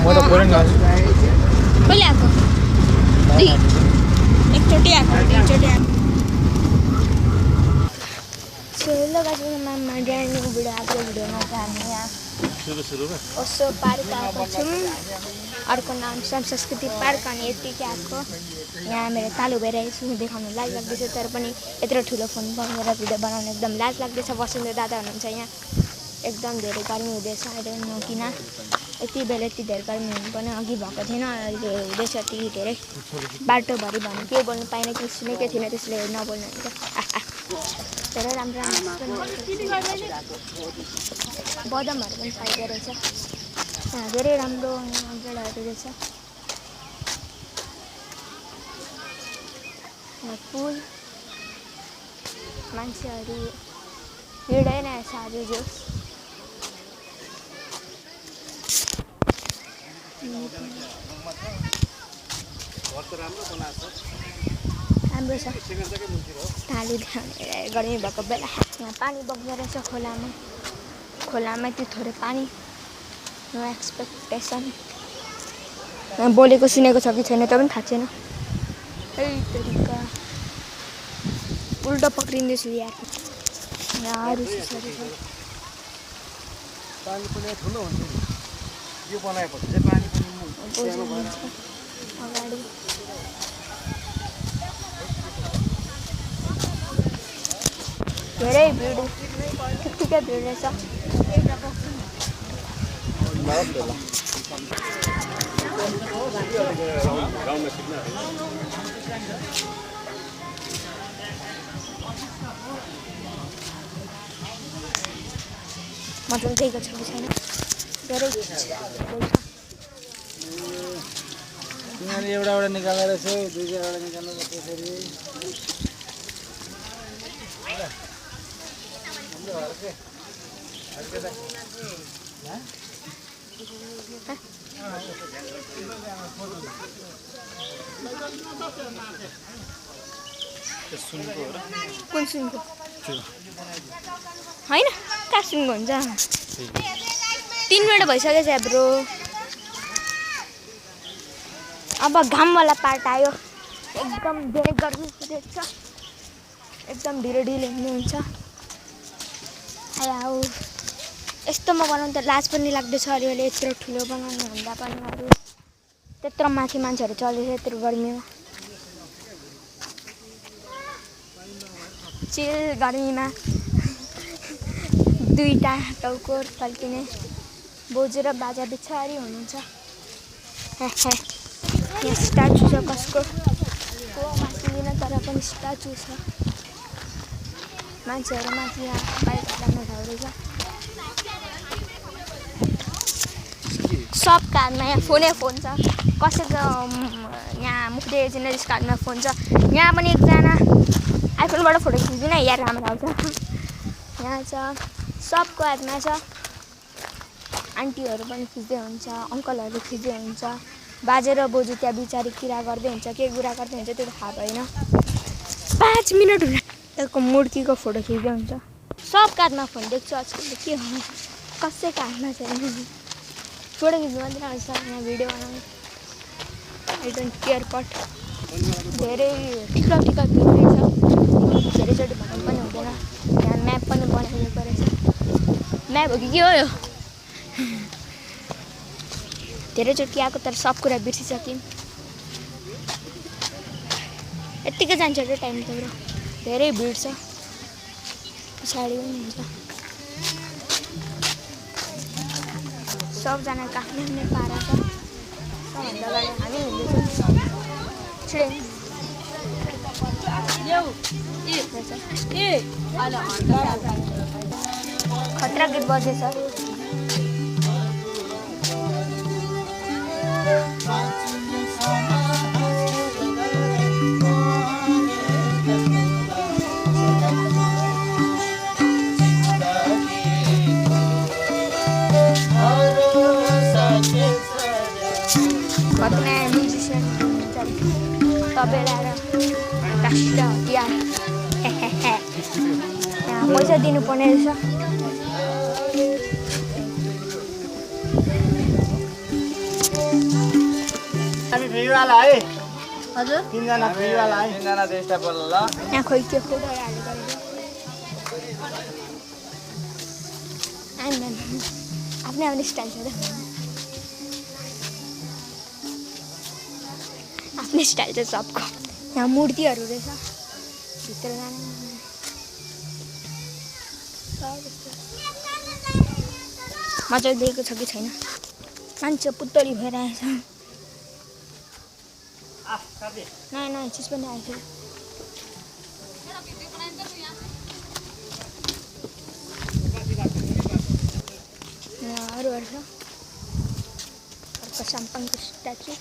म त पुरै नस कहिले आएको एकचोटि आएको दुईचोटि आएको ल गाइस मामा ड्यानी भिडियो आएको भिडियोमा चाहिँ हामी यहाँ ओसो पार्क आएको छौँ अर्को नाम संस्कृति पार्क अनि यतिकै आएको यहाँ मेरो तालु भइरहेको छु देखाउन लाज लाग्दैछ तर पनि यत्रो ठुलो फोन बोकेर भिडियो बनाउन एकदम लाज लाग्दैछ वसुन्धरा दादा हुनुहुन्छ यहाँ एकदम धेरै गर्मी हुँदैछ अहिले न किन यति बेला यति धेरै गर्मी हुनुपर्ने अघि भएको थिएन अहिले हुँदैछ यति धेरै बाटोभरि भन्नु केही बोल्नु पाइनँ कि सुनेकै थिएन त्यसले नबोल्नु हुन्छ धेरै राम्रो बदमहरू पनि पाइँदो रहेछ यहाँ धेरै राम्रो जग्गाहरू रहेछ पुल मान्छेहरू हिँडै नै साह्रै जोस् राम्रो छ तालु देखाउने गर्मी भएको बेला यहाँ पानी बग्दो रहेछ खोलामा त्यो थोरै पानी नो एक्सपेक्टेसन बोलेको सुनेको छ कि छैन त पनि थाहा छैन उल्टो पक्रिँदैछु यहाँ अरू चिजहरू छ पानी पनि ठुलो हुन्छ यो बनाएपछि चाहिँ पानी पनि अगाडि धेरै भिड ठिकै भिड रहेछ म चाहिँ दिएको छु कि छैन धेरै तिमीले एउटा निकालेर चाहिँ दुई चारवटा निकाल्नु त्यसरी कुन सुनको होइन कहाँ सुनको हुन्छ 3 मिनट भइसकेको छ ब्रो अब घामवाला पार्ट आयो एकदम धेरै गर्मी हुँदैछ एकदम ढिलो हुनुहुन्छ आऊ यस्तोमा बनाउनु त लाज पनि लाग्दैछ अरूले यत्रो ठुलो बनाउनु भन्दा पनि अरू त्यत्रो माथि मान्छेहरू चल्दैछ यत्रो गर्मीमा चिल गर्मीमा दुईटा टाउको फल्किने बोजू र बाजा बिछारी हुनुहुन्छ यहाँ स्ट्याचु छ कसको माथिदिन तर पनि स्ट्याचु छ मान्छेहरू माथि यहाँ बाइक लाग्ने ठाउँ रहेछ सबका हातमा यहाँ फोन छ कसैको यहाँ मुखले जिन्नरिसको हातमा फोन छ यहाँ पनि एकजना आइफोनबाट फोटो खिच्दिनँ यार राम्रो आउँछ यहाँ छ सबको हातमा छ आन्टीहरू पनि खिच्दै हुन्छ अङ्कलहरू खिच्दै हुन्छ बाजे र बोजू त्यहाँ बिचारी किरा गर्दै हुन्छ के कुरा गर्दै हुन्छ त्यो त थाहा भएन 5 मिनट हुन त्यसको मूर्तिको फोटो खिच्दै हुन्छ सबको हातमा फोन देख्छु आजकल के हो कसैको हातमा छैन फोटो खिच्नु मात्रै आउँछ यहाँ भिडियो बनाउनु आई डोन्ट केयर पट धेरै टिकटक भिडियो छ धेरैचोटि भन्नु पनि हुँदैन यहाँ म्याप पनि बनाइदिएको रहेछ म्याप हो कि के हो यो धेरैचोटि आएको तर सब कुरा बिर्सिसक्यौँ यत्तिकै जान्छ र टाइम तिम्रो धेरै भिड छ पछाडि पनि हुन्छ सबजनाको आफ्नै आफ्नै पारा छ सबभन्दा अगाडि हामी हिँड्दैछौँ खतरा गीत बजेछ कति म्युजिसियन तबेला र राष्ट्र हतियार यहाँ पैसा दिनुपर्ने रहेछ हामी फ्रीवाला है हजुर 3 जना फ्रीवाला है 3 जना चाहिँ स्टाफ होला ल यहाँ खोइ के फोटो हालेको रहेछ आफ्नै आफ्नै स्टाइल छ त आफ्नै स्टाइल छ सबको यहाँ मूर्तिहरू रहेछ भित्र जाने मजा दिएको छ कि छैन मान्छे पुतली भइरहेछ नयाँ नयाँ चिज पनि आएको थियो अरू छ अर्को साम्पाङको स्ट्याचु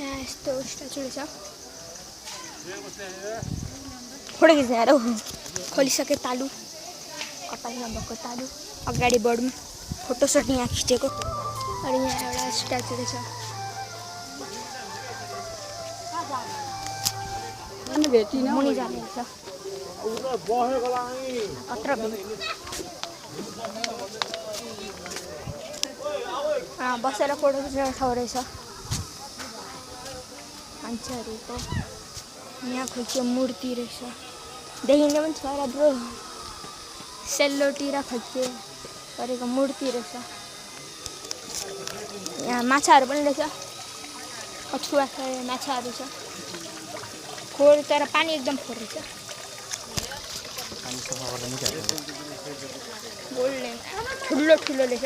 यहाँ यस्तो स्ट्याचु रहेछ फोटो खिच्ने आएर खोलिसके तालु कपालमा भएको तालु अगाडि बढौँ फोटोसोट यहाँ खिचेको अनि यहाँ एउटा स्ट्याचु रहेछ मुनि जाने रहेछ कत्रो बसेर फोटो खिच्ने ठाउँ रहेछ मान्छेहरूको यहाँ खोइ मूर्ति रहेछ देखिने पनि छ र ब्रो सेलरोटी र खोइ गरेको मूर्ति रहेछ यहाँ माछाहरू पनि रहेछ कछुवा माछाहरू छ खोर तर पानी एकदम फोहोर रहेछ गोल्डन ठुलो ठुलो रहेछ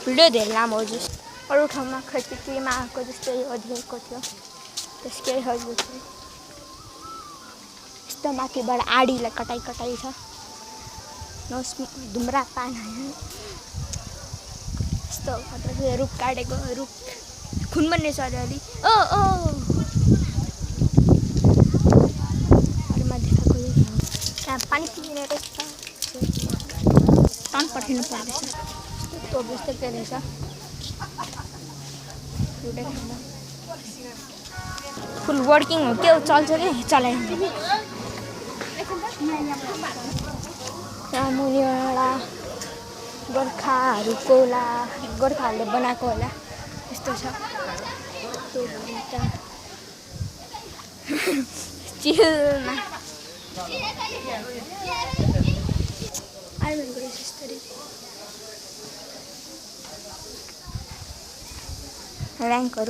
भिडियो धेरै लामो हो जस्तो अरू ठाउँमा खै केमा आएको जस्तै ओधिएको थियो त्यसकै हजुर यस्तो माथिबाट आडीलाई कटाइ कटाइ छ धुम्रा पान यस्तो रुख काटेको रुख खुन बन्ने छ अलिअलि ओ अरूमा देखाएको त्यहाँ पानी पिउने रहेछ टन पठाउनु पर्दैछ त्यो जस्तो के रहेछ फुल वर्किङ हो के चल्छ कि चलाइ यहाँ मुनि एउटा गोर्खाहरूले बनाएको होला यस्तो छ चिलमा आर्मीको रहेछ यस्तरी ऱ्याङ्कहरू